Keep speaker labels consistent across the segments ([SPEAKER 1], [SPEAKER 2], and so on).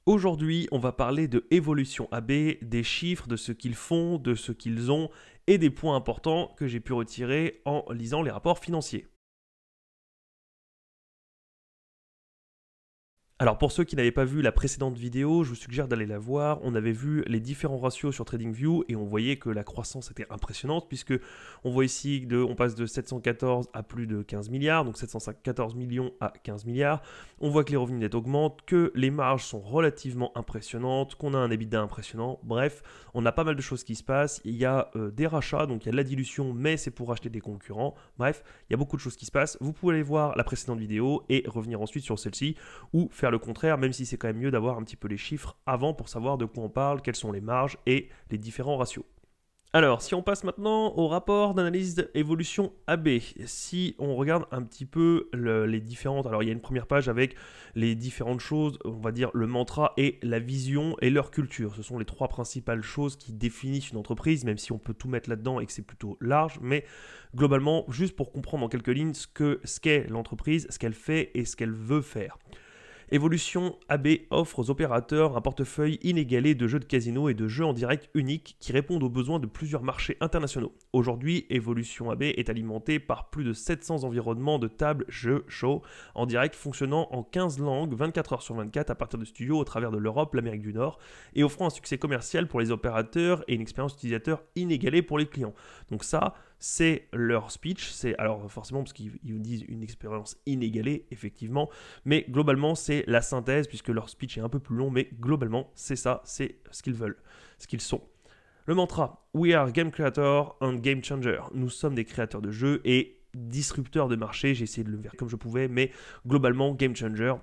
[SPEAKER 1] Aujourd'hui, on va parler de Evolution AB, des chiffres, de ce qu'ils font, de ce qu'ils ont et des points importants que j'ai pu retirer en lisant les rapports financiers. Alors pour ceux qui n'avaient pas vu la précédente vidéo, je vous suggère d'aller la voir. On avait vu les différents ratios sur TradingView et on voyait que la croissance était impressionnante puisque on voit ici on passe de 714 à plus de 15 milliards, donc 714 millions à 15 milliards. On voit que les revenus nets augmentent, que les marges sont relativement impressionnantes, qu'on a un EBITDA impressionnant. Bref, on a pas mal de choses qui se passent. Il y a des rachats, donc il y a de la dilution, mais c'est pour racheter des concurrents. Bref, il y a beaucoup de choses qui se passent. Vous pouvez aller voir la précédente vidéo et revenir ensuite sur celle-ci ou faire le contraire, même si c'est quand même mieux d'avoir un petit peu les chiffres avant pour savoir de quoi on parle, quelles sont les marges et les différents ratios. Alors, si on passe maintenant au rapport d'analyse évolution AB, si on regarde un petit peu les différentes... Alors, il y a une première page avec les différentes choses, on va dire le mantra et la vision et leur culture. Ce sont les trois principales choses qui définissent une entreprise, même si on peut tout mettre là-dedans et que c'est plutôt large, mais globalement, juste pour comprendre en quelques lignes ce qu'est l'entreprise, ce qu'elle fait et ce qu'elle veut faire. Evolution AB offre aux opérateurs un portefeuille inégalé de jeux de casino et de jeux en direct uniques qui répondent aux besoins de plusieurs marchés internationaux. Aujourd'hui, Evolution AB est alimentée par plus de 700 environnements de tables, jeux, shows en direct fonctionnant en 15 langues 24 heures sur 24 à partir de studios au travers de l'Europe, l'Amérique du Nord et offrant un succès commercial pour les opérateurs et une expérience utilisateur inégalée pour les clients. Donc ça, c'est leur speech, alors forcément parce qu'ils disent une expérience inégalée, effectivement, mais globalement c'est la synthèse puisque leur speech est un peu plus long, mais globalement c'est ça, c'est ce qu'ils veulent, ce qu'ils sont. Le mantra, We are game creator and game changer. Nous sommes des créateurs de jeux et disrupteurs de marché, j'ai essayé de le faire comme je pouvais, mais globalement game changer,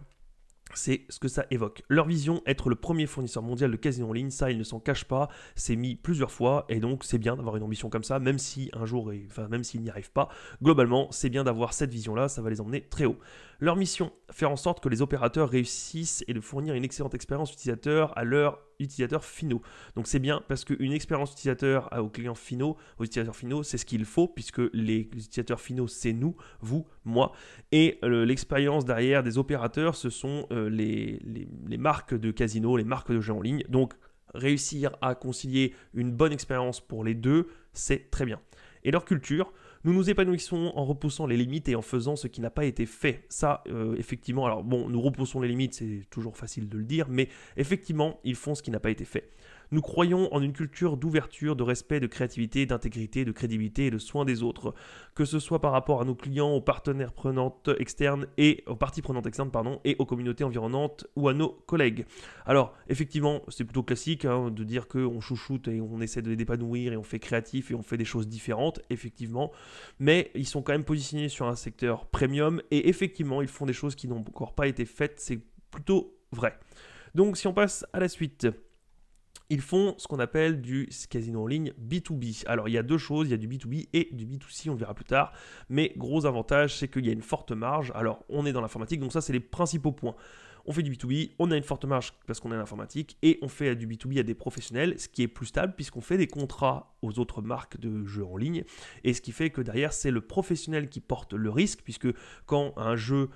[SPEAKER 1] c'est ce que ça évoque. Leur vision, être le premier fournisseur mondial de casino en ligne, ça ils ne s'en cachent pas, c'est mis plusieurs fois et donc c'est bien d'avoir une ambition comme ça, même si un jour, même s'ils n'y arrivent pas, globalement c'est bien d'avoir cette vision-là, ça va les emmener très haut. Leur mission, faire en sorte que les opérateurs réussissent et de fournir une excellente expérience utilisateur à leurs utilisateurs finaux. Donc c'est bien parce qu'une expérience utilisateur aux clients finaux, aux utilisateurs finaux, c'est ce qu'il faut puisque les utilisateurs finaux, c'est nous, vous, moi. Et l'expérience derrière des opérateurs, ce sont les marques de casino, les marques de jeux en ligne. Donc réussir à concilier une bonne expérience pour les deux, c'est très bien. Et leur culture, nous nous épanouissons en repoussant les limites et en faisant ce qui n'a pas été fait. Ça, effectivement, alors bon, nous repoussons les limites, c'est toujours facile de le dire, mais effectivement, ils font ce qui n'a pas été fait. Nous croyons en une culture d'ouverture, de respect, de créativité, d'intégrité, de crédibilité et de soin des autres, que ce soit par rapport à nos clients, aux partenaires prenantes externes et aux parties prenantes externes, et aux communautés environnantes ou à nos collègues. Alors, effectivement, c'est plutôt classique de dire qu'on chouchoute et on essaie de les épanouir et on fait créatif et on fait des choses différentes, effectivement, mais ils sont quand même positionnés sur un secteur premium et effectivement, ils font des choses qui n'ont encore pas été faites, c'est plutôt vrai. Donc, si on passe à la suite... Ils font ce qu'on appelle du casino en ligne B2B. Alors il y a deux choses, il y a du B2B et du B2C, on le verra plus tard. Mais gros avantage, c'est qu'il y a une forte marge. Alors on est dans l'informatique, donc ça c'est les principaux points. On fait du B2B, on a une forte marge parce qu'on est en informatique et on fait du B2B à des professionnels, ce qui est plus stable puisqu'on fait des contrats aux autres marques de jeux en ligne et ce qui fait que derrière c'est le professionnel qui porte le risque puisque quand un jeu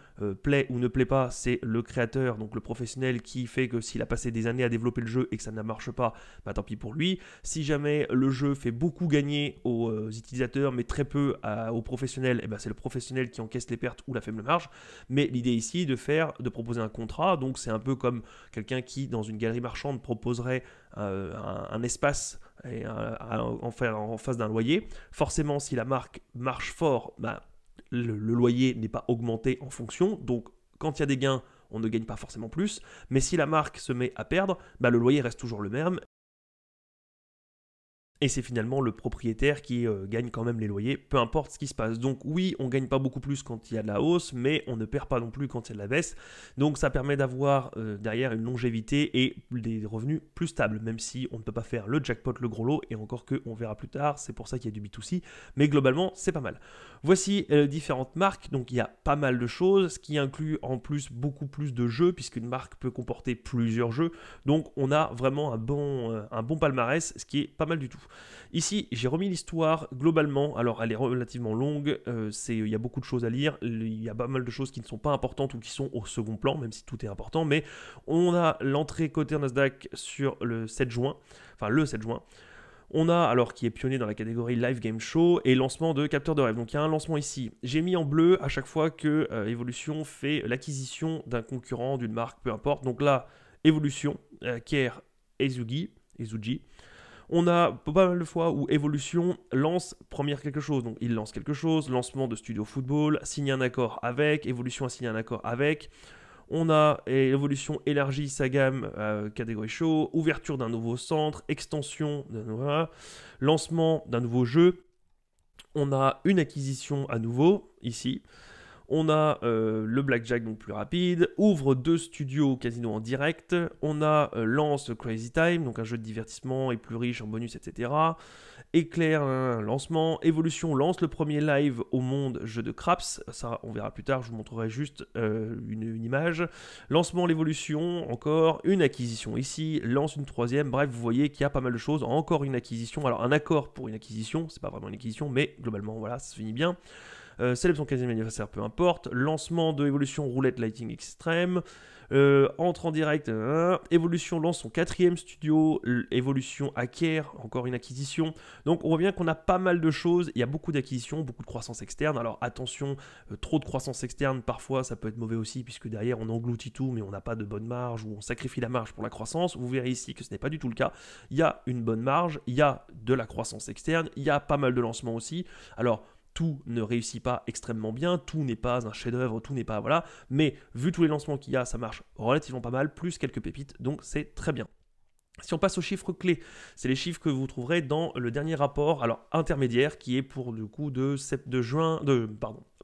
[SPEAKER 1] plaît ou ne plaît pas, c'est le créateur, donc le professionnel qui fait que s'il a passé des années à développer le jeu et que ça ne marche pas, bah tant pis pour lui. Si jamais le jeu fait beaucoup gagner aux utilisateurs mais très peu aux professionnels, et bah c'est le professionnel qui encaisse les pertes ou la faible marge. Mais l'idée ici de proposer un contrat. Donc c'est un peu comme quelqu'un qui dans une galerie marchande proposerait un espace en face d'un loyer. Forcément si la marque marche fort, le loyer n'est pas augmenté en fonction, donc quand il y a des gains on ne gagne pas forcément plus, mais si la marque se met à perdre, le loyer reste toujours le même. Et c'est finalement le propriétaire qui gagne quand même les loyers, peu importe ce qui se passe. Donc oui, on ne gagne pas beaucoup plus quand il y a de la hausse, mais on ne perd pas non plus quand il y a de la baisse. Donc ça permet d'avoir derrière une longévité et des revenus plus stables, même si on ne peut pas faire le jackpot, le gros lot, et encore que on verra plus tard, c'est pour ça qu'il y a du B2C. Mais globalement, c'est pas mal. Voici différentes marques, donc il y a pas mal de choses, ce qui inclut en plus beaucoup plus de jeux, puisqu'une marque peut comporter plusieurs jeux. Donc on a vraiment un bon palmarès, ce qui est pas mal du tout. Ici, j'ai remis l'histoire globalement. Alors, elle est relativement longue. Il y a beaucoup de choses à lire. Il y a pas mal de choses qui ne sont pas importantes ou qui sont au second plan, même si tout est important. Mais on a l'entrée côté Nasdaq sur le 7 juin. Enfin, le 7 juin. On a, alors qui est pionnier dans la catégorie Live Game Show, et lancement de capteurs de rêve. Donc il y a un lancement ici. J'ai mis en bleu à chaque fois que Evolution fait l'acquisition d'un concurrent, d'une marque, peu importe. Donc là, Evolution, acquiert Ezugi. On a pas mal de fois où Evolution lance quelque chose. Donc il lance quelque chose, lancement de Studio Football, signe un accord avec, Evolution a signé un accord avec. On a Evolution élargit sa gamme catégorie show, ouverture d'un nouveau centre, extension, lancement d'un nouveau jeu. On a une acquisition à nouveau, ici. On a le Blackjack, donc plus rapide, ouvre 2 studios casino en direct. On a lance Crazy Time, donc un jeu de divertissement et plus riche en bonus, etc. Éclair un lancement. Evolution lance le premier live au monde jeu de craps. Ça, on verra plus tard, je vous montrerai juste une image. Lancement l'Evolution, encore une acquisition ici, lance une troisième. Bref, vous voyez qu'il y a pas mal de choses. Encore une acquisition. Alors, un accord pour une acquisition, c'est pas vraiment une acquisition, mais globalement, voilà, ça se finit bien. Célèbre son 15e anniversaire, peu importe. Lancement de Evolution Roulette Lighting Extreme. Entre en direct. Evolution lance son 4e studio. Evolution acquiert encore une acquisition. Donc on voit bien qu'on a pas mal de choses. Il y a beaucoup d'acquisitions, beaucoup de croissance externe. Alors attention, trop de croissance externe, parfois ça peut être mauvais aussi, puisque derrière on engloutit tout, mais on n'a pas de bonne marge, ou on sacrifie la marge pour la croissance. Vous verrez ici que ce n'est pas du tout le cas. Il y a une bonne marge, il y a de la croissance externe, il y a pas mal de lancements aussi. Alors, tout ne réussit pas extrêmement bien, tout n'est pas un chef-d'œuvre, tout n'est pas, voilà, mais vu tous les lancements qu'il y a, ça marche relativement pas mal, plus quelques pépites, donc c'est très bien. Si on passe aux chiffres clés, c'est les chiffres que vous trouverez dans le dernier rapport, alors intermédiaire, qui est pour le coup de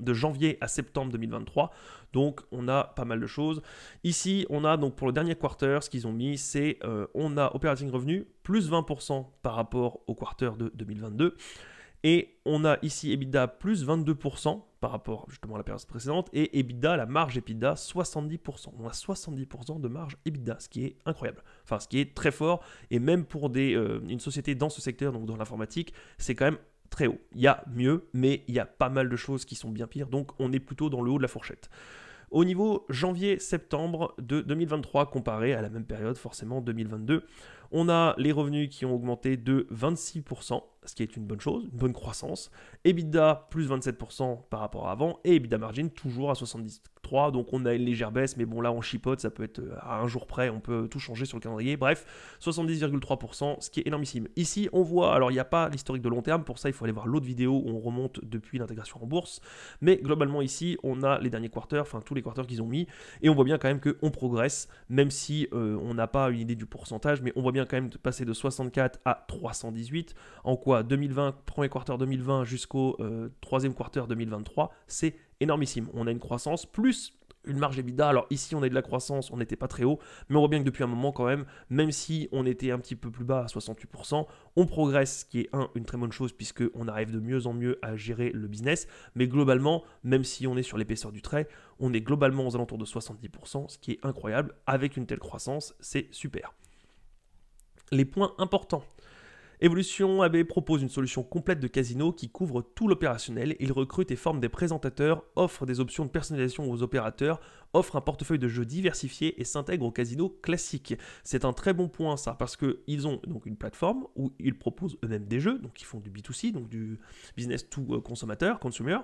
[SPEAKER 1] janvier à septembre 2023. Donc on a pas mal de choses. Ici, on a donc pour le dernier quarter, ce qu'ils ont mis, c'est on a operating revenue plus 20% par rapport au quarter de 2022. Et on a ici EBITDA plus 22% par rapport justement à la période précédente, et EBITDA, la marge EBITDA, 70%. On a 70% de marge EBITDA, ce qui est incroyable. Enfin, ce qui est très fort, et même pour une société dans ce secteur, donc dans l'informatique, c'est quand même très haut. Il y a mieux, mais il y a pas mal de choses qui sont bien pires, donc on est plutôt dans le haut de la fourchette. Au niveau janvier-septembre de 2023 comparé à la même période, forcément 2022, on a les revenus qui ont augmenté de 26%, ce qui est une bonne chose, une bonne croissance. EBITDA plus 27% par rapport à avant, et EBITDA margin toujours à 73%, donc on a une légère baisse, mais bon là on chipote, ça peut être à un jour près, on peut tout changer sur le calendrier. Bref, 70,3%, ce qui est énormissime. Ici on voit, alors il n'y a pas l'historique de long terme, pour ça il faut aller voir l'autre vidéo où on remonte depuis l'intégration en bourse, mais globalement ici on a les derniers quarters, enfin tous les quarters qu'ils ont mis, et on voit bien quand même qu'on progresse, même si on n'a pas une idée du pourcentage, mais on voit bien quand même passer de 64 à 318, en quoi 2020, premier quarter 2020 jusqu'au troisième quarter 2023, c'est énormissime. On a une croissance plus une marge EBITDA. Alors ici on a de la croissance, on n'était pas très haut, mais on voit bien que depuis un moment quand même si on était un petit peu plus bas à 68%, on progresse, ce qui est une très bonne chose puisqu'on arrive de mieux en mieux à gérer le business, mais globalement, même si on est sur l'épaisseur du trait, on est globalement aux alentours de 70%, ce qui est incroyable. Avec une telle croissance, c'est super. Les points importants. Evolution AB propose une solution complète de casino qui couvre tout l'opérationnel. Il recrute et forme des présentateurs, offre des options de personnalisation aux opérateurs, offre un portefeuille de jeux diversifié et s'intègre au casino classique. C'est un très bon point ça, parce qu'ils ont donc une plateforme où ils proposent eux-mêmes des jeux, donc ils font du B2C, donc du business to consommateur, consumer.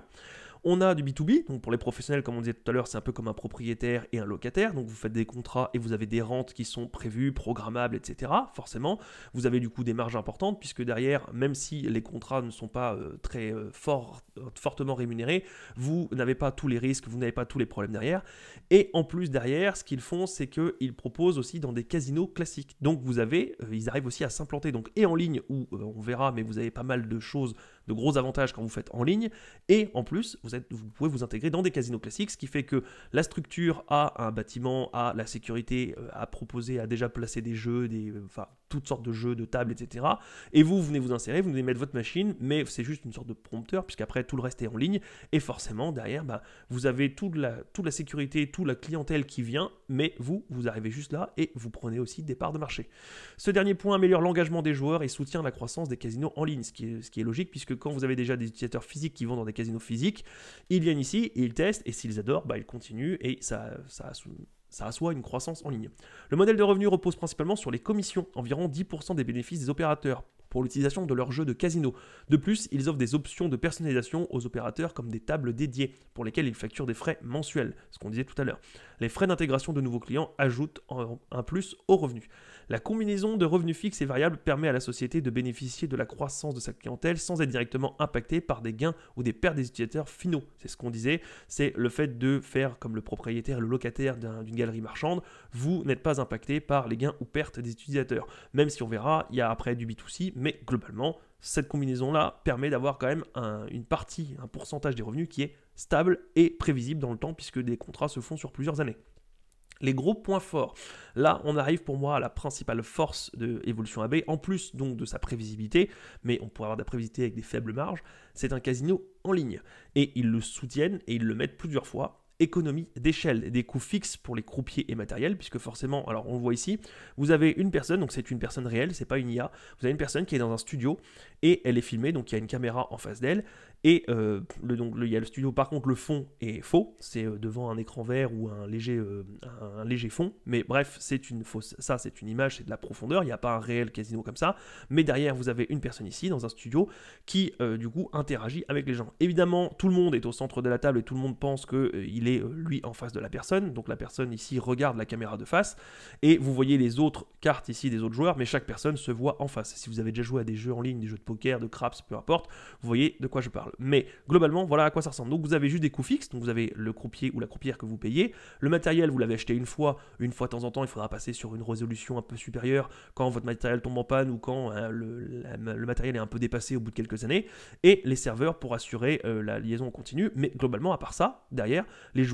[SPEAKER 1] On a du B2B, donc pour les professionnels, comme on disait tout à l'heure, c'est un peu comme un propriétaire et un locataire. Donc vous faites des contrats et vous avez des rentes qui sont prévues, programmables, etc. Forcément, vous avez du coup des marges importantes, puisque derrière, même si les contrats ne sont pas très fortement rémunérés, vous n'avez pas tous les risques, vous n'avez pas tous les problèmes derrière. Et en plus derrière, ce qu'ils font, c'est qu'ils proposent aussi dans des casinos classiques. Donc vous avez, ils arrivent aussi à s'implanter, donc et en ligne, où on verra, mais vous avez pas mal de choses de gros avantages quand vous faites en ligne, et en plus, vous pouvez vous intégrer dans des casinos classiques, ce qui fait que la structure a un bâtiment, a la sécurité, a proposé, a déjà placé des jeux, enfin toutes sortes de jeux, de tables, etc. Et vous venez vous insérer, vous venez mettre votre machine, mais c'est juste une sorte de prompteur, puisqu'après tout le reste est en ligne, et forcément derrière, vous avez toute la sécurité, toute la clientèle qui vient, mais vous arrivez juste là, et vous prenez aussi des parts de marché. Ce dernier point améliore l'engagement des joueurs et soutient la croissance des casinos en ligne, ce qui est logique, puisque quand vous avez déjà des utilisateurs physiques qui vont dans des casinos physiques, ils viennent ici, et ils testent, et s'ils adorent, ils continuent, et ça assoit une croissance en ligne. Le modèle de revenu repose principalement sur les commissions, environ 10% des bénéfices des opérateurs pour l'utilisation de leurs jeux de casino. De plus, ils offrent des options de personnalisation aux opérateurs comme des tables dédiées pour lesquelles ils facturent des frais mensuels, ce qu'on disait tout à l'heure. Les frais d'intégration de nouveaux clients ajoutent un plus aux revenus. La combinaison de revenus fixes et variables permet à la société de bénéficier de la croissance de sa clientèle sans être directement impactée par des gains ou des pertes des utilisateurs finaux. C'est ce qu'on disait, c'est le fait de faire comme le propriétaire et le locataire d'une galerie marchande, vous n'êtes pas impacté par les gains ou pertes des utilisateurs. Même si on verra, il y a après du B2C, mais globalement, cette combinaison-là permet d'avoir quand même une partie, un pourcentage des revenus qui est stable et prévisible dans le temps puisque des contrats se font sur plusieurs années. Les gros points forts, là on arrive pour moi à la principale force de Evolution AB, en plus donc de sa prévisibilité, mais on pourrait avoir de la prévisibilité avec des faibles marges, c'est un casino en ligne. Et ils le soutiennent et ils le mettent plusieurs fois. Économie d'échelle, des coûts fixes pour les croupiers et matériels, puisque forcément, alors on le voit ici, vous avez une personne, donc c'est une personne réelle, c'est pas une IA, vous avez une personne qui est dans un studio et elle est filmée, donc il y a une caméra en face d'elle, et il y a le studio, par contre le fond est faux, c'est devant un écran vert ou un léger fond, mais bref, c'est une fausse, ça c'est une image, c'est de la profondeur, il n'y a pas un réel casino comme ça, mais derrière vous avez une personne ici dans un studio qui du coup interagit avec les gens. Évidemment, tout le monde est au centre de la table et tout le monde pense qu'il est lui en face de la personne, donc la personne ici regarde la caméra de face, et vous voyez les autres cartes ici des autres joueurs, mais chaque personne se voit en face. Si vous avez déjà joué à des jeux en ligne, des jeux de poker, de craps, peu importe, vous voyez de quoi je parle. Mais globalement, voilà à quoi ça ressemble. Donc vous avez juste des coûts fixes, donc vous avez le croupier ou la croupière que vous payez, le matériel vous l'avez acheté une fois de temps en temps, il faudra passer sur une résolution un peu supérieure quand votre matériel tombe en panne ou quand le matériel est un peu dépassé au bout de quelques années, et les serveurs pour assurer la liaison en continu, mais globalement à part ça, derrière, les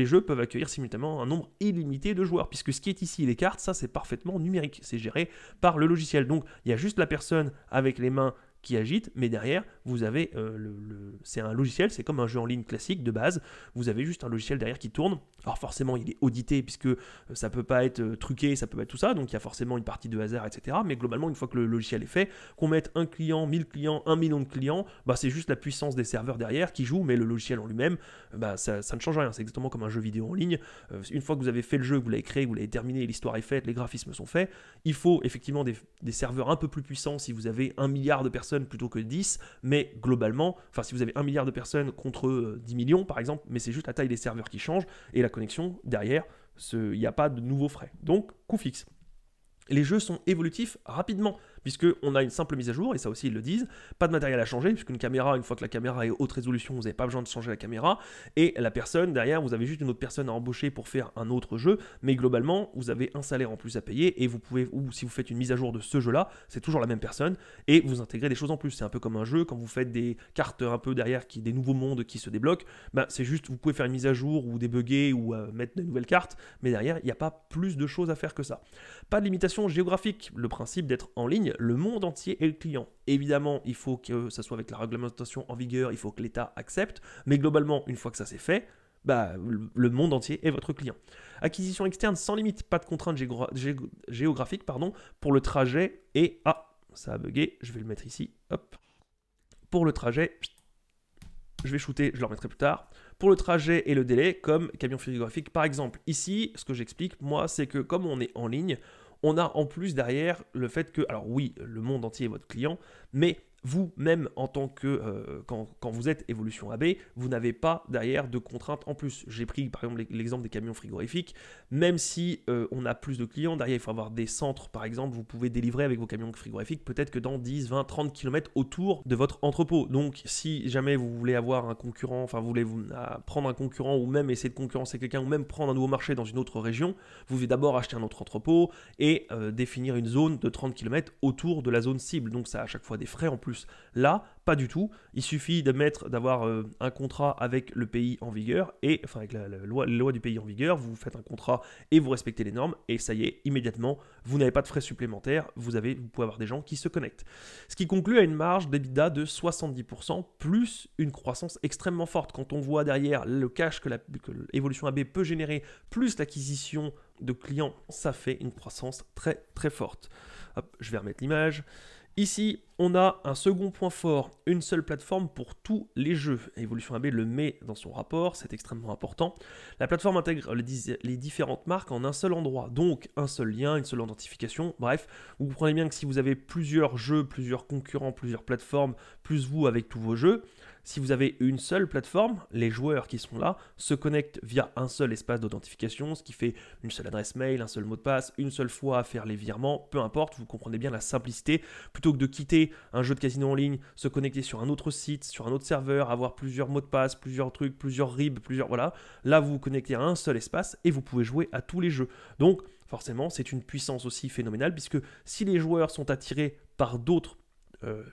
[SPEAKER 1] jeux peuvent accueillir simultanément un nombre illimité de joueurs, puisque ce qui est ici, les cartes, ça c'est parfaitement numérique, c'est géré par le logiciel, donc il y a juste la personne avec les mains qui agite, mais derrière, vous avez c'est un logiciel, c'est comme un jeu en ligne classique de base, vous avez juste un logiciel derrière qui tourne, alors forcément il est audité puisque ça peut pas être truqué, ça peut pas être tout ça, donc il y a forcément une partie de hasard, etc. Mais globalement, une fois que le logiciel est fait, qu'on mette un client, 1000 clients, 1 million de clients, c'est juste la puissance des serveurs derrière qui joue, mais le logiciel en lui-même, ça ne change rien, c'est exactement comme un jeu vidéo en ligne. Une fois que vous avez fait le jeu, que vous l'avez créé, que vous l'avez terminé, l'histoire est faite, les graphismes sont faits, il faut effectivement des serveurs un peu plus puissants si vous avez 1 milliard de personnes plutôt que 10, mais globalement, si vous avez 1 milliard de personnes contre 10 millions par exemple, mais c'est juste la taille des serveurs qui change et la connexion derrière, il n'y a pas de nouveaux frais. Donc, coût fixe. Les jeux sont évolutifs rapidement, puisqu'on a une simple mise à jour, et ça aussi ils le disent, pas de matériel à changer, puisqu'une caméra, une fois que la caméra est haute résolution, vous n'avez pas besoin de changer la caméra, et la personne, derrière, vous avez juste une autre personne à embaucher pour faire un autre jeu, mais globalement, vous avez un salaire en plus à payer, et vous pouvez, ou si vous faites une mise à jour de ce jeu-là, c'est toujours la même personne, et vous intégrez des choses en plus. C'est un peu comme un jeu, quand vous faites des cartes un peu derrière, des nouveaux mondes qui se débloquent, c'est juste, vous pouvez faire une mise à jour, ou débugger, ou mettre de nouvelles cartes, mais derrière, il n'y a pas plus de choses à faire que ça. Pas de limitation géographique, le principe d'être en ligne, le monde entier est le client. Évidemment, il faut que ça soit avec la réglementation en vigueur, il faut que l'État accepte, mais globalement, une fois que ça c'est fait, le monde entier est votre client. Acquisition externe sans limite, pas de contraintes géographiques pour le trajet et... Ah, ça a bugué, je vais le mettre ici, hop. Pour le trajet, je vais shooter, je le remettrai plus tard. Pour le trajet et le délai, comme camion frigorifique par exemple. Ici, ce que j'explique, moi, c'est que comme on est en ligne, on a en plus derrière le fait que, alors oui, le monde entier est votre client, mais vous-même en tant que, quand vous êtes Evolution AB, vous n'avez pas derrière de contraintes en plus. J'ai pris par exemple l'exemple des camions frigorifiques, même si on a plus de clients, derrière il faut avoir des centres par exemple, vous pouvez délivrer avec vos camions frigorifiques peut-être que dans 10, 20, 30 km autour de votre entrepôt. Donc si jamais vous voulez avoir un concurrent, vous voulez prendre un concurrent ou même essayer de concurrencer quelqu'un ou même prendre un nouveau marché dans une autre région, vous devez d'abord acheter un autre entrepôt et définir une zone de 30 km autour de la zone cible. Donc ça a à chaque fois des frais en plus plus. Là, pas du tout. Il suffit d'avoir un contrat avec le pays en vigueur, et enfin avec la loi du pays en vigueur, vous faites un contrat et vous respectez les normes, et ça y est, immédiatement, vous n'avez pas de frais supplémentaires, vous pouvez avoir des gens qui se connectent. Ce qui conclut à une marge d'EBITDA de 70%, plus une croissance extrêmement forte. Quand on voit derrière le cash que Evolution AB peut générer, plus l'acquisition de clients, ça fait une croissance très très forte. Hop, je vais remettre l'image. Ici, on a un second point fort, une seule plateforme pour tous les jeux. Evolution AB le met dans son rapport, c'est extrêmement important. La plateforme intègre les différentes marques en un seul endroit, donc un seul lien, une seule identification. Bref, vous comprenez bien que si vous avez plusieurs jeux, plusieurs concurrents, plusieurs plateformes, plus vous avec tous vos jeux, si vous avez une seule plateforme, les joueurs qui sont là se connectent via un seul espace d'authentification, ce qui fait une seule adresse mail, un seul mot de passe, une seule fois à faire les virements, peu importe, vous comprenez bien la simplicité. Plutôt que de quitter un jeu de casino en ligne, se connecter sur un autre site, sur un autre serveur, avoir plusieurs mots de passe, plusieurs trucs, plusieurs RIB, voilà. Là, vous vous connectez à un seul espace et vous pouvez jouer à tous les jeux. Donc, forcément, c'est une puissance aussi phénoménale, puisque si les joueurs sont attirés par d'autres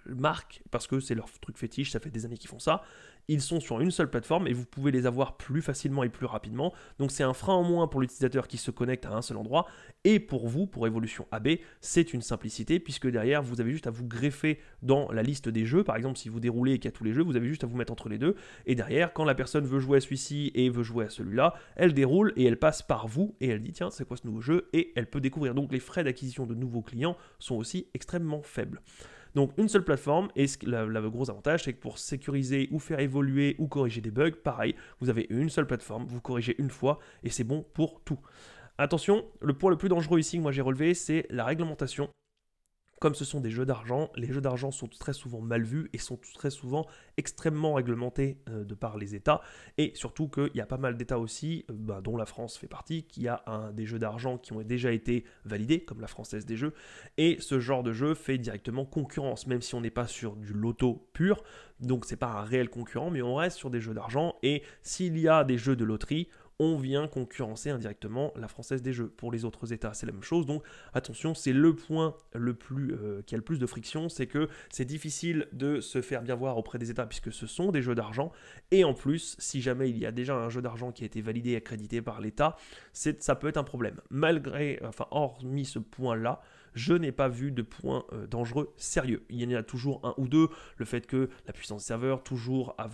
[SPEAKER 1] marques, parce que c'est leur truc fétiche, ça fait des années qu'ils font ça, ils sont sur une seule plateforme et vous pouvez les avoir plus facilement et plus rapidement. Donc c'est un frein en moins pour l'utilisateur qui se connecte à un seul endroit, et pour vous, pour Evolution AB, c'est une simplicité, puisque derrière vous avez juste à vous greffer dans la liste des jeux. Par exemple, si vous déroulez et qu'il y a tous les jeux, vous avez juste à vous mettre entre les deux, et derrière, quand la personne veut jouer à celui-ci et veut jouer à celui-là, elle déroule et elle passe par vous et elle dit tiens, c'est quoi ce nouveau jeu, et elle peut découvrir. Donc les frais d'acquisition de nouveaux clients sont aussi extrêmement faibles. Donc une seule plateforme, et le gros avantage, c'est que pour sécuriser ou faire évoluer ou corriger des bugs, pareil, vous avez une seule plateforme, vous corrigez une fois et c'est bon pour tout. Attention, le point le plus dangereux ici que moi j'ai relevé, c'est la réglementation. Comme ce sont des jeux d'argent, les jeux d'argent sont très souvent mal vus et sont très souvent extrêmement réglementés de par les États. Et surtout qu'il y a pas mal d'États aussi, dont la France fait partie, qui a des jeux d'argent qui ont déjà été validés, comme la Française des Jeux. Et ce genre de jeu fait directement concurrence, même si on n'est pas sur du loto pur. Donc c'est pas un réel concurrent, mais on reste sur des jeux d'argent. Et s'il y a des jeux de loterie, on vient concurrencer indirectement la Française des Jeux. Pour les autres États, c'est la même chose. Donc attention, c'est le point qui a le plus de friction, c'est que c'est difficile de se faire bien voir auprès des États puisque ce sont des jeux d'argent. Et en plus, si jamais il y a déjà un jeu d'argent qui a été validé et accrédité par l'État, ça peut être un problème. Hormis ce point-là, je n'ai pas vu de points dangereux sérieux. Il y en a toujours un ou deux. Le fait que la puissance serveur, toujours à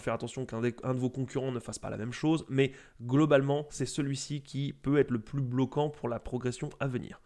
[SPEAKER 1] faire attention qu'un de vos concurrents ne fasse pas la même chose. Mais globalement, c'est celui-ci qui peut être le plus bloquant pour la progression à venir.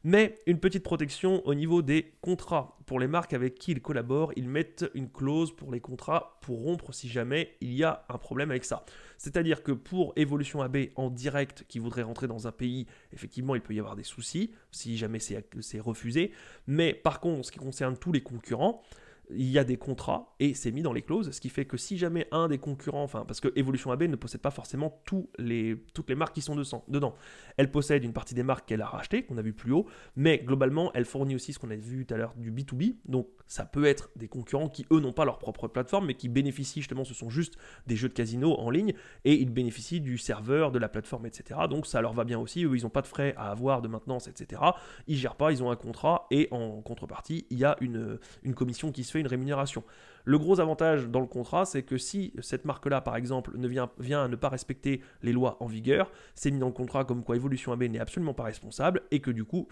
[SPEAKER 1] Mais une petite protection au niveau des contrats. Pour les marques avec qui ils collaborent, ils mettent une clause pour les contrats pour rompre si jamais il y a un problème avec ça. C'est-à-dire que pour Evolution AB en direct qui voudrait rentrer dans un pays, effectivement, il peut y avoir des soucis si jamais c'est refusé. Mais par contre, en ce qui concerne tous les concurrents, il y a des contrats et c'est mis dans les clauses, ce qui fait que si jamais un des concurrents, parce que Evolution AB ne possède pas forcément toutes les marques qui sont dedans. Elle possède une partie des marques qu'elle a rachetées, qu'on a vu plus haut, mais globalement, elle fournit aussi ce qu'on a vu tout à l'heure du B2B, donc ça peut être des concurrents qui, eux, n'ont pas leur propre plateforme, mais qui bénéficient justement, ce sont juste des jeux de casino en ligne, et ils bénéficient du serveur, de la plateforme, etc. Donc ça leur va bien aussi, eux, ils n'ont pas de frais à avoir de maintenance, etc. Ils gèrent pas, ils ont un contrat, et en contrepartie, il y a une commission qui se fait, une rémunération. Le gros avantage dans le contrat, c'est que si cette marque-là, par exemple, vient à ne pas respecter les lois en vigueur, c'est mis dans le contrat comme quoi Evolution AB n'est absolument pas responsable et que du coup,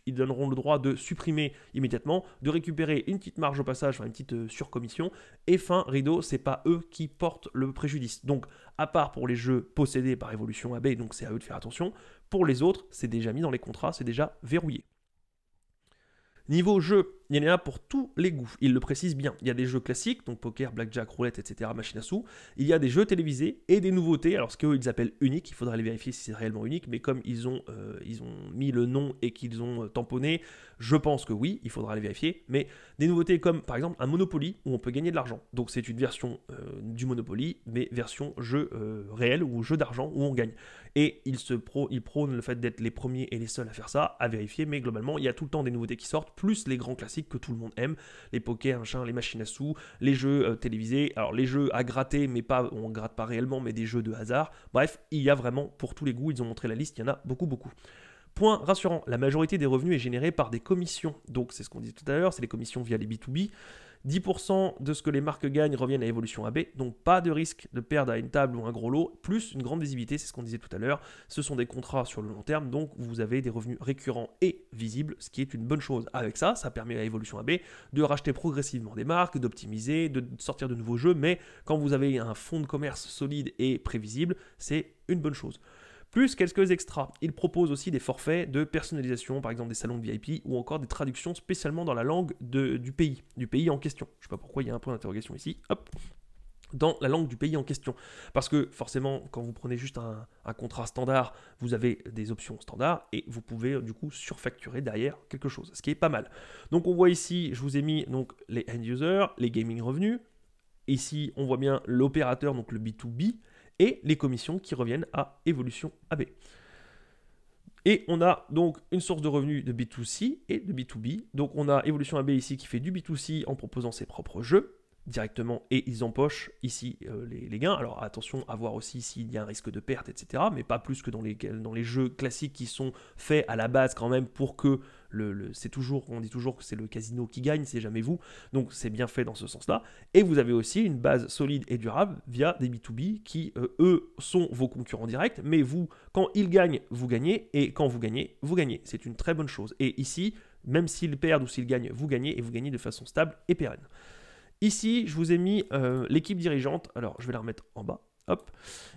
[SPEAKER 1] ils donneront le droit de supprimer immédiatement, de récupérer une petite marge au passage, une petite surcommission, et fin rideau, c'est pas eux qui portent le préjudice. Donc, à part pour les jeux possédés par Evolution AB, donc c'est à eux de faire attention, pour les autres, c'est déjà mis dans les contrats, c'est déjà verrouillé. Niveau jeu, il y en a pour tous les goûts, il le précise bien. Il y a des jeux classiques, donc poker, blackjack, roulette, etc., machine à sous. Il y a des jeux télévisés et des nouveautés. Alors ce qu'ils appellent unique, il faudra aller vérifier si c'est réellement unique, mais comme ils ont mis le nom et qu'ils ont tamponné, je pense que oui, il faudra aller vérifier. Mais des nouveautés comme par exemple un Monopoly où on peut gagner de l'argent. Donc c'est une version du Monopoly, mais version jeu réel ou jeu d'argent où on gagne. Et ils prônent le fait d'être les premiers et les seuls à faire ça, à vérifier, mais globalement il y a tout le temps des nouveautés qui sortent, plus les grands classiques que tout le monde aime, les pokers, les machines à sous, les jeux télévisés, alors les jeux à gratter, mais pas, on gratte pas réellement, mais des jeux de hasard. Bref, il y a vraiment pour tous les goûts, ils ont montré la liste, il y en a beaucoup. Point rassurant, la majorité des revenus est générée par des commissions. Donc c'est ce qu'on disait tout à l'heure, c'est les commissions via les B2B. 10% de ce que les marques gagnent reviennent à Evolution AB, donc pas de risque de perdre à une table ou un gros lot, plus une grande visibilité, c'est ce qu'on disait tout à l'heure. Ce sont des contrats sur le long terme, donc vous avez des revenus récurrents et visibles, ce qui est une bonne chose. Avec ça, ça permet à Evolution AB de racheter progressivement des marques, d'optimiser, de sortir de nouveaux jeux, mais quand vous avez un fonds de commerce solide et prévisible, c'est une bonne chose. Plus quelques extras. Il propose aussi des forfaits de personnalisation, par exemple des salons de VIP ou encore des traductions spécialement dans la langue du pays en question. Je ne sais pas pourquoi il y a un point d'interrogation ici. Hop, dans la langue du pays en question. Parce que forcément, quand vous prenez juste un contrat standard, vous avez des options standards et vous pouvez du coup surfacturer derrière quelque chose, ce qui est pas mal. Donc on voit ici, je vous ai mis donc, les end users, les gaming revenus. Ici, on voit bien l'opérateur, donc le B2B, et les commissions qui reviennent à Evolution AB. Et on a donc une source de revenus de B2C et de B2B. Donc on a Evolution AB ici qui fait du B2C en proposant ses propres jeux directement et ils empochent ici les gains. Alors attention à voir aussi s'il y a un risque de perte, etc. Mais pas plus que dans les jeux classiques qui sont faits à la base quand même pour que c'est toujours, on dit toujours que c'est le casino qui gagne, c'est jamais vous. Donc c'est bien fait dans ce sens-là. Et vous avez aussi une base solide et durable via des B2B qui, eux, sont vos concurrents directs. Mais vous, quand ils gagnent, vous gagnez. Et quand vous gagnez, vous gagnez. C'est une très bonne chose. Et ici, même s'ils perdent ou s'ils gagnent, vous gagnez. Et vous gagnez de façon stable et pérenne. Ici, je vous ai mis l'équipe dirigeante. Alors, je vais la remettre en bas. Hop,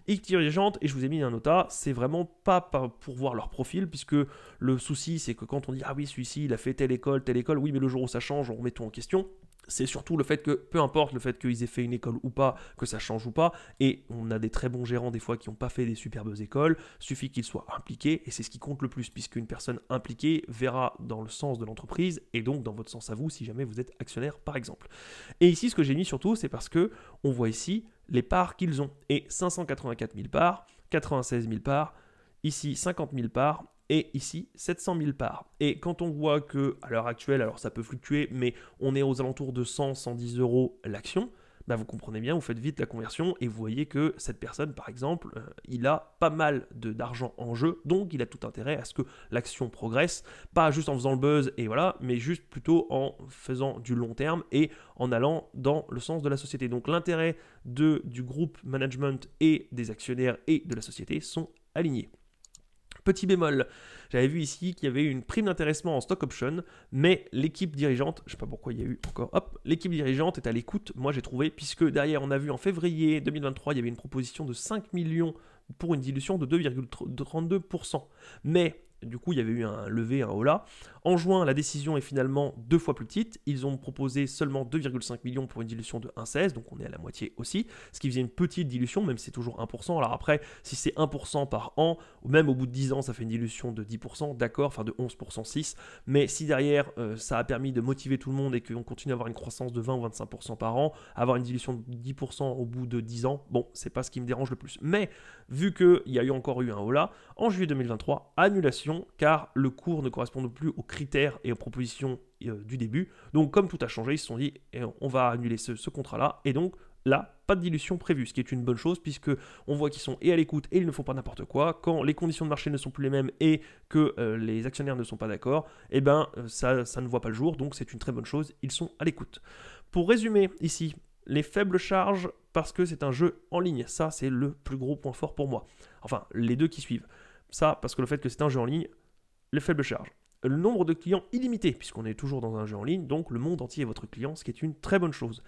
[SPEAKER 1] équipe dirigeante, et je vous ai mis un nota. C'est vraiment pas pour voir leur profil, puisque le souci, c'est que quand on dit ah oui, celui-ci, il a fait telle école, oui, mais le jour où ça change, on remet tout en question. C'est surtout le fait que, peu importe le fait qu'ils aient fait une école ou pas, que ça change ou pas, et on a des très bons gérants des fois qui n'ont pas fait des superbes écoles, suffit qu'ils soient impliqués, et c'est ce qui compte le plus, puisqu'une personne impliquée verra dans le sens de l'entreprise, et donc dans votre sens à vous, si jamais vous êtes actionnaire par exemple. Et ici, ce que j'ai mis surtout, c'est parce que on voit ici les parts qu'ils ont, et 584 000 parts, 96 000 parts, ici 50 000 parts, et ici 700 000 parts. Et quand on voit que, à l'heure actuelle, alors ça peut fluctuer, mais on est aux alentours de 100-110 euros l'action, bah vous comprenez bien, vous faites vite la conversion et vous voyez que cette personne, par exemple, il a pas mal d'argent en jeu, donc il a tout intérêt à ce que l'action progresse, pas juste en faisant le buzz et voilà, mais juste plutôt en faisant du long terme et en allant dans le sens de la société. Donc l'intérêt du groupe management et des actionnaires et de la société sont alignés. Petit bémol, j'avais vu ici qu'il y avait une prime d'intéressement en stock option, mais l'équipe dirigeante, je ne sais pas pourquoi il y a eu encore, hop, l'équipe dirigeante est à l'écoute, moi j'ai trouvé, puisque derrière on a vu en février 2023, il y avait une proposition de 5 millions pour une dilution de 2,32%. Mais du coup, il y avait eu un levé, un holà. En juin, la décision est finalement 2 fois plus petite. Ils ont proposé seulement 2,5 millions pour une dilution de 1,16, donc on est à la moitié aussi, ce qui faisait une petite dilution, même si c'est toujours 1%. Alors après, si c'est 1% par an, ou même au bout de 10 ans, ça fait une dilution de 10%, d'accord, enfin de 11%, 6%. Mais si derrière, ça a permis de motiver tout le monde et qu'on continue à avoir une croissance de 20 ou 25% par an, avoir une dilution de 10% au bout de 10 ans, bon, c'est pas ce qui me dérange le plus. Mais vu qu'il y a encore eu un holà, en juillet 2023, annulation, car le cours ne correspond plus aux critères et aux propositions du début. Donc comme tout a changé, ils se sont dit on va annuler ce contrat-là, et donc là, pas de dilution prévue, ce qui est une bonne chose, puisque on voit qu'ils sont à l'écoute et ils ne font pas n'importe quoi. Quand les conditions de marché ne sont plus les mêmes et que les actionnaires ne sont pas d'accord, eh ben ça ne voit pas le jour, donc c'est une très bonne chose, ils sont à l'écoute. Pour résumer ici, les faibles charges, parce que c'est un jeu en ligne, ça c'est le plus gros point fort pour moi. Enfin, les deux qui suivent. Ça, parce que le fait que c'est un jeu en ligne, les faibles charges. Le nombre de clients illimité, puisqu'on est toujours dans un jeu en ligne, donc le monde entier est votre client, ce qui est une très bonne chose.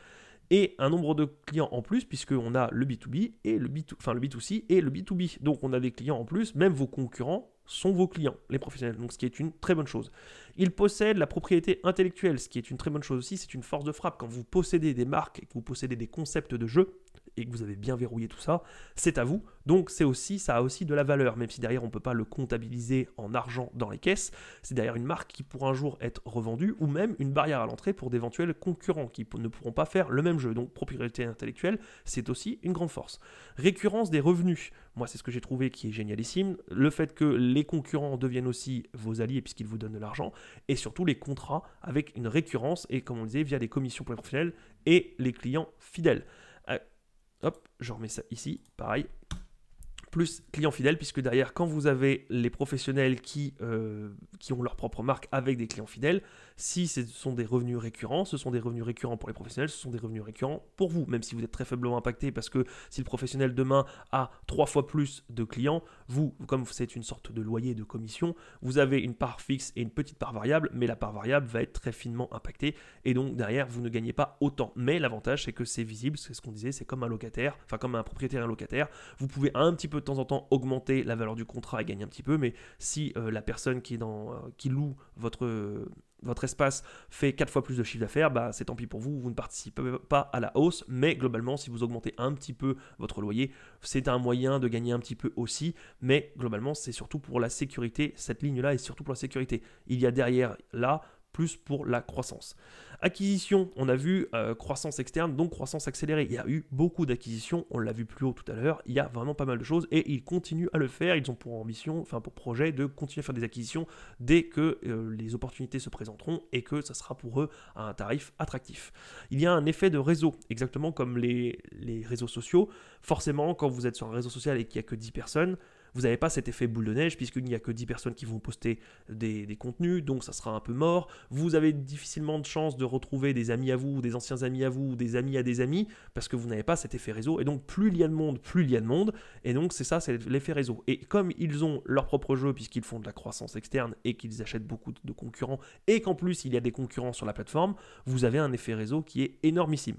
[SPEAKER 1] Et un nombre de clients en plus, puisqu'on a le B2B et le B2C et le B2B. Donc on a des clients en plus, même vos concurrents sont vos clients, les professionnels, donc ce qui est une très bonne chose. Ils possèdent la propriété intellectuelle, ce qui est une très bonne chose aussi, c'est une force de frappe. Quand vous possédez des marques et que vous possédez des concepts de jeu, et que vous avez bien verrouillé tout ça, c'est à vous. Donc ça a aussi de la valeur, même si derrière on ne peut pas le comptabiliser en argent dans les caisses. C'est derrière une marque qui pourra un jour être revendue, ou même une barrière à l'entrée pour d'éventuels concurrents qui ne pourront pas faire le même jeu. Donc propriété intellectuelle, c'est aussi une grande force. Récurrence des revenus, moi c'est ce que j'ai trouvé qui est génialissime. Le fait que les concurrents deviennent aussi vos alliés puisqu'ils vous donnent de l'argent, et surtout les contrats avec une récurrence, et comme on le disait, via des commissions pour les professionnels et les clients fidèles. Hop, je remets ça ici, pareil. plus clients fidèles, puisque derrière, quand vous avez les professionnels qui ont leur propre marque avec des clients fidèles, si ce sont des revenus récurrents, ce sont des revenus récurrents pour les professionnels, ce sont des revenus récurrents pour vous, même si vous êtes très faiblement impacté, parce que si le professionnel demain a 3 fois plus de clients, vous, comme c'est une sorte de loyer de commission, vous avez une part fixe et une petite part variable, mais la part variable va être très finement impactée, et donc derrière, vous ne gagnez pas autant. Mais l'avantage, c'est que c'est visible, c'est ce qu'on disait, c'est comme un locataire, enfin comme un propriétaire et un locataire, vous pouvez un petit peu de temps en temps augmenter la valeur du contrat et gagner un petit peu, mais si la personne qui loue votre espace fait 4 fois plus de chiffre d'affaires, bah, c'est tant pis pour vous, vous ne participez pas à la hausse, mais globalement, si vous augmentez un petit peu votre loyer, c'est un moyen de gagner un petit peu aussi, mais globalement, c'est surtout pour la sécurité, cette ligne-là est surtout pour la sécurité. Il y a derrière là, plus pour la croissance. Acquisition, on a vu croissance externe, donc croissance accélérée. Il y a eu beaucoup d'acquisitions, on l'a vu plus haut tout à l'heure, il y a vraiment pas mal de choses et ils continuent à le faire. Ils ont pour ambition, enfin pour projet de continuer à faire des acquisitions dès que les opportunités se présenteront et que ça sera pour eux à un tarif attractif. Il y a un effet de réseau, exactement comme les réseaux sociaux. Forcément, quand vous êtes sur un réseau social et qu'il n'y a que 10 personnes, vous n'avez pas cet effet boule de neige puisqu'il n'y a que 10 personnes qui vont poster des contenus, donc ça sera un peu mort. Vous avez difficilement de chance de retrouver des amis à vous, des anciens amis à vous, des amis à des amis, parce que vous n'avez pas cet effet réseau. Et donc plus il y a de monde, plus il y a de monde. Et donc c'est ça, c'est l'effet réseau. Et comme ils ont leur propre jeu puisqu'ils font de la croissance externe et qu'ils achètent beaucoup de concurrents, et qu'en plus il y a des concurrents sur la plateforme, vous avez un effet réseau qui est énormissime.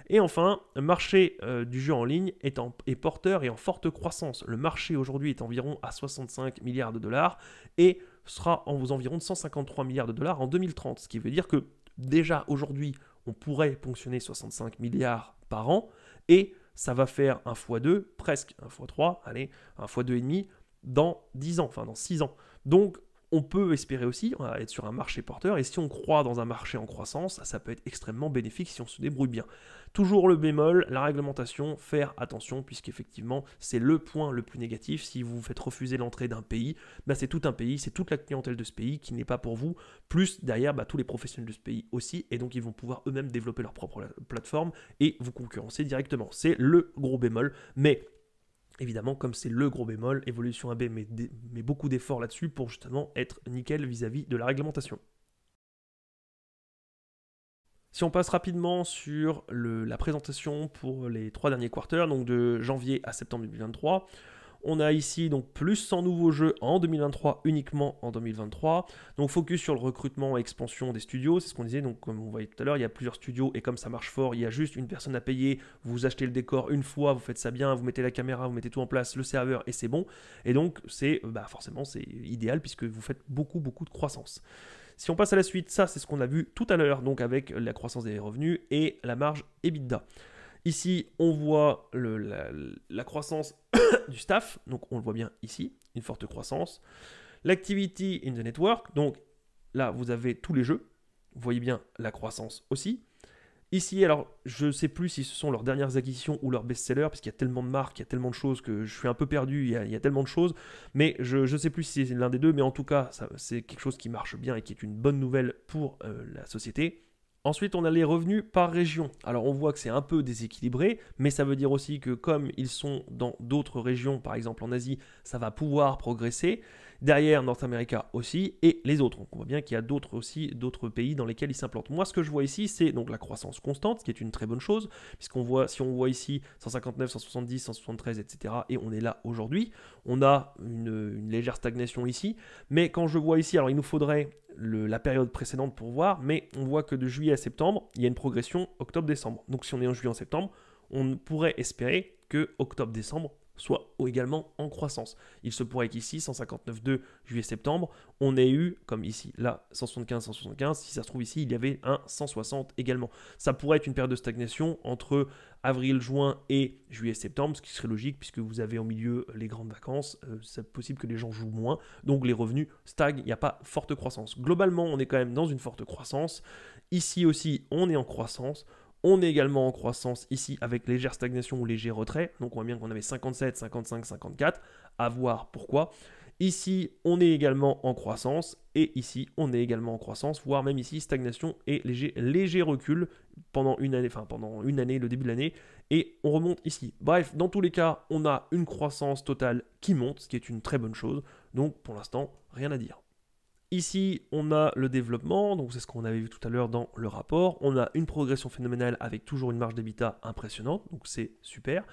[SPEAKER 1] Et enfin, le marché du jeu en ligne est porteur et en forte croissance. Le marché aujourd'hui est environ à 65 milliards de dollars et sera aux environs de 153 milliards de dollars en 2030. Ce qui veut dire que déjà aujourd'hui, on pourrait ponctionner 65 milliards par an et ça va faire un x2, presque un x3, allez, un x2,5 dans 10 ans, enfin dans 6 ans. Donc, on peut espérer aussi être sur un marché porteur et si on croit dans un marché en croissance, ça peut être extrêmement bénéfique si on se débrouille bien. Toujours le bémol, la réglementation, faire attention puisqu'effectivement c'est le point le plus négatif. Si vous vous faites refuser l'entrée d'un pays, bah, c'est tout un pays, c'est toute la clientèle de ce pays qui n'est pas pour vous, plus derrière tous les professionnels de ce pays aussi et donc ils vont pouvoir eux-mêmes développer leur propre plateforme et vous concurrencer directement. C'est le gros bémol, mais évidemment, comme c'est le gros bémol, Evolution AB met beaucoup d'efforts là-dessus pour justement être nickel vis-à-vis de la réglementation. Si on passe rapidement sur la présentation pour les 3 derniers quarters, donc de janvier à septembre 2023, on a ici donc plus 100 nouveaux jeux en 2023, uniquement en 2023. Donc focus sur le recrutement et expansion des studios, c'est ce qu'on disait. Donc comme on voyait tout à l'heure, il y a plusieurs studios et comme ça marche fort, il y a juste une personne à payer. Vous achetez le décor une fois, vous faites ça bien, vous mettez la caméra, vous mettez tout en place, le serveur et c'est bon. Et donc c'est forcément c'est idéal puisque vous faites beaucoup de croissance. Si on passe à la suite, ça c'est ce qu'on a vu tout à l'heure, donc avec la croissance des revenus et la marge EBITDA. Ici, on voit la croissance du staff, donc on le voit bien ici, une forte croissance. L'activity in the network, donc là vous avez tous les jeux, vous voyez bien la croissance aussi. Ici, alors je ne sais plus si ce sont leurs dernières acquisitions ou leurs best-sellers, parce qu'il y a tellement de marques, il y a tellement de choses que je suis un peu perdu, il y a tellement de choses, mais je ne sais plus si c'est l'un des deux, mais en tout cas, c'est quelque chose qui marche bien et qui est une bonne nouvelle pour la société. Ensuite, on a les revenus par région. Alors, on voit que c'est un peu déséquilibré, mais ça veut dire aussi que comme ils sont dans d'autres régions, par exemple en Asie, ça va pouvoir progresser. Derrière, North America aussi, et les autres. Donc, on voit bien qu'il y a d'autres pays dans lesquels ils s'implantent. Moi, ce que je vois ici, c'est donc la croissance constante, ce qui est une très bonne chose, puisqu'on voit, si on voit ici 159, 170, 173, etc., et on est là aujourd'hui, on a une légère stagnation ici, mais quand je vois ici, alors il nous faudrait la période précédente pour voir, mais on voit que de juillet à septembre, il y a une progression octobre-décembre. Donc si on est en juillet en septembre, on pourrait espérer que octobre-décembre soit également en croissance. Il se pourrait qu'ici, 159,2 juillet-septembre, on ait eu, comme ici, là, 175, si ça se trouve ici, il y avait un 160 également. Ça pourrait être une période de stagnation entre avril, juin et juillet-septembre, ce qui serait logique puisque vous avez au milieu les grandes vacances, c'est possible que les gens jouent moins, donc les revenus stagnent, il n'y a pas forte croissance. Globalement, on est quand même dans une forte croissance. Ici aussi, on est en croissance. On est également en croissance ici avec légère stagnation ou léger retrait. Donc on voit bien qu'on avait 57, 55, 54. À voir pourquoi. Ici, on est également en croissance et ici, on est également en croissance, voire même ici, stagnation et léger recul pendant une année, le début de l'année, et on remonte ici. Bref, dans tous les cas, on a une croissance totale qui monte, ce qui est une très bonne chose. Donc, pour l'instant, rien à dire. Ici, on a le développement, donc c'est ce qu'on avait vu tout à l'heure dans le rapport. On a une progression phénoménale avec toujours une marge d'EBITDA impressionnante, donc c'est super.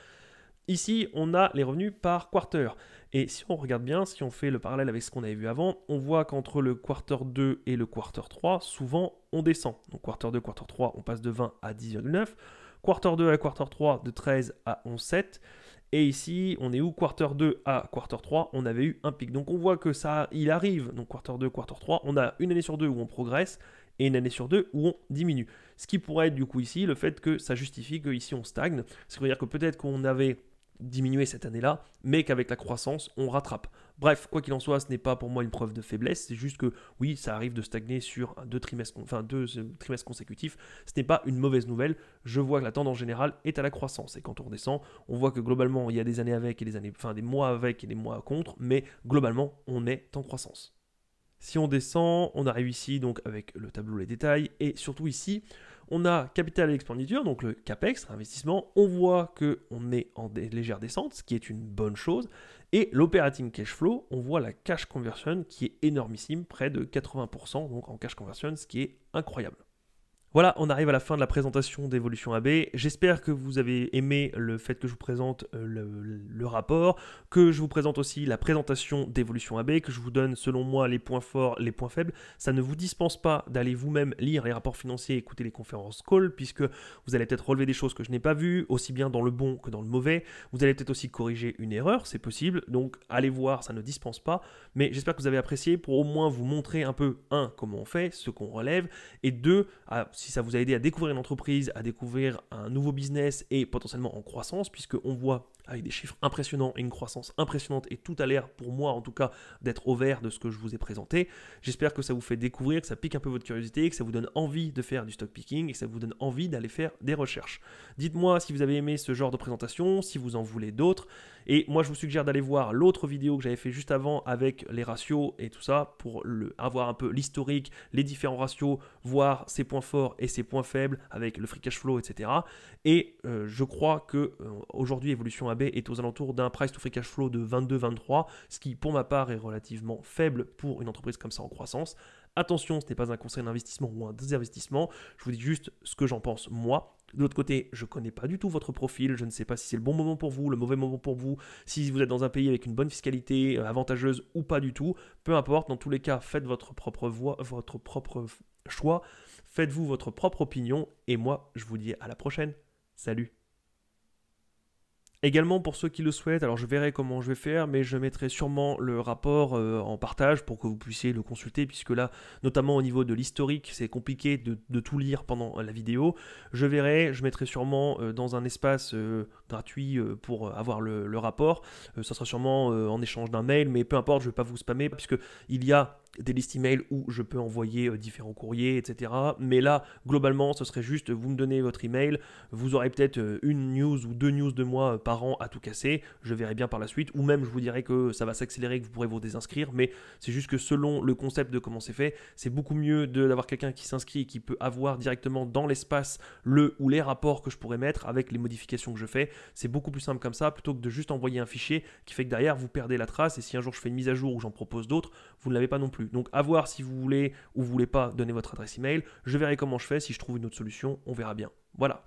[SPEAKER 1] Ici, on a les revenus par quarter. Et si on regarde bien, si on fait le parallèle avec ce qu'on avait vu avant, on voit qu'entre le quarter 2 et le quarter 3, souvent, on descend. Donc quarter 2, quarter 3, on passe de 20 à 10,9. Quarter 2 à quarter 3, de 13 à 11,7. Et ici, on est où? Quarter 2 à quarter 3, on avait eu un pic. Donc on voit que ça, il arrive, donc quarter 2, quarter 3, on a une année sur deux où on progresse et une année sur deux où on diminue. Ce qui pourrait être du coup ici le fait que ça justifie qu'ici on stagne. Ce qui veut dire que peut-être qu'on avait diminuer cette année-là, mais qu'avec la croissance, on rattrape. Bref, quoi qu'il en soit, ce n'est pas pour moi une preuve de faiblesse, c'est juste que oui, ça arrive de stagner sur deux trimestres consécutifs, ce n'est pas une mauvaise nouvelle, je vois que la tendance générale est à la croissance, et quand on redescend, on voit que globalement, il y a des années avec et des mois avec et des mois contre, mais globalement, on est en croissance. Si on descend, on arrive ici donc avec le tableau les détails, et surtout ici, on a capital et expenditure, donc le CAPEX, investissement. On voit qu'on est en légère descente, ce qui est une bonne chose. Et l'operating cash flow, on voit la cash conversion qui est énormissime, près de 80%, donc en cash conversion, ce qui est incroyable. Voilà, on arrive à la fin de la présentation d'Evolution AB. J'espère que vous avez aimé le fait que je vous présente le rapport, que je vous présente aussi la présentation d'Evolution AB, que je vous donne selon moi les points forts, les points faibles. Ça ne vous dispense pas d'aller vous-même lire les rapports financiers et écouter les conférences call, puisque vous allez peut-être relever des choses que je n'ai pas vues, aussi bien dans le bon que dans le mauvais. Vous allez peut-être aussi corriger une erreur, c'est possible. Donc allez voir, ça ne dispense pas. Mais j'espère que vous avez apprécié pour au moins vous montrer un peu, comment on fait, ce qu'on relève, et deux, si ça vous a aidé à découvrir une entreprise, à découvrir un nouveau business et potentiellement en croissance, puisqu'on voit avec des chiffres impressionnants et une croissance impressionnante et tout a l'air, pour moi en tout cas, d'être au vert de ce que je vous ai présenté. J'espère que ça vous fait découvrir, que ça pique un peu votre curiosité, que ça vous donne envie de faire du stock picking et que ça vous donne envie d'aller faire des recherches. Dites-moi si vous avez aimé ce genre de présentation, si vous en voulez d'autres. Et moi, je vous suggère d'aller voir l'autre vidéo que j'avais fait juste avant avec les ratios et tout ça pour avoir un peu l'historique, les différents ratios, voir ses points forts et ses points faibles avec le free cash flow, etc. Et je crois que aujourd'hui, Evolution AB est aux alentours d'un price to free cash flow de 22-23, ce qui pour ma part est relativement faible pour une entreprise comme ça en croissance. Attention, ce n'est pas un conseil d'investissement ou un désinvestissement, je vous dis juste ce que j'en pense moi. De l'autre côté, je ne connais pas du tout votre profil, je ne sais pas si c'est le bon moment pour vous, le mauvais moment pour vous, si vous êtes dans un pays avec une bonne fiscalité, avantageuse ou pas du tout. Peu importe, dans tous les cas, faites votre propre choix, faites-vous votre propre opinion et moi, je vous dis à la prochaine. Salut! Également pour ceux qui le souhaitent, alors je verrai comment je vais faire, mais je mettrai sûrement le rapport en partage pour que vous puissiez le consulter, puisque là, notamment au niveau de l'historique, c'est compliqué de tout lire pendant la vidéo. Je verrai, je mettrai sûrement dans un espace gratuit pour avoir le rapport. Ça sera sûrement en échange d'un mail, mais peu importe, je ne vais pas vous spammer, puisqu'il y a des listes email où je peux envoyer différents courriers, etc. Mais là, globalement, ce serait juste, vous me donnez votre email, vous aurez peut-être une news ou deux news de moi par an à tout casser, je verrai bien par la suite, ou même je vous dirai que ça va s'accélérer, que vous pourrez vous désinscrire, mais c'est juste que selon le concept de comment c'est fait, c'est beaucoup mieux d'avoir quelqu'un qui s'inscrit et qui peut avoir directement dans l'espace le ou les rapports que je pourrais mettre avec les modifications que je fais. C'est beaucoup plus simple comme ça, plutôt que de juste envoyer un fichier qui fait que derrière, vous perdez la trace, et si un jour je fais une mise à jour ou j'en propose d'autres, vous ne l'avez pas non plus. Donc à voir si vous voulez ou vous voulez pas donner votre adresse email. Je verrai comment je fais. Si je trouve une autre solution, on verra bien. Voilà.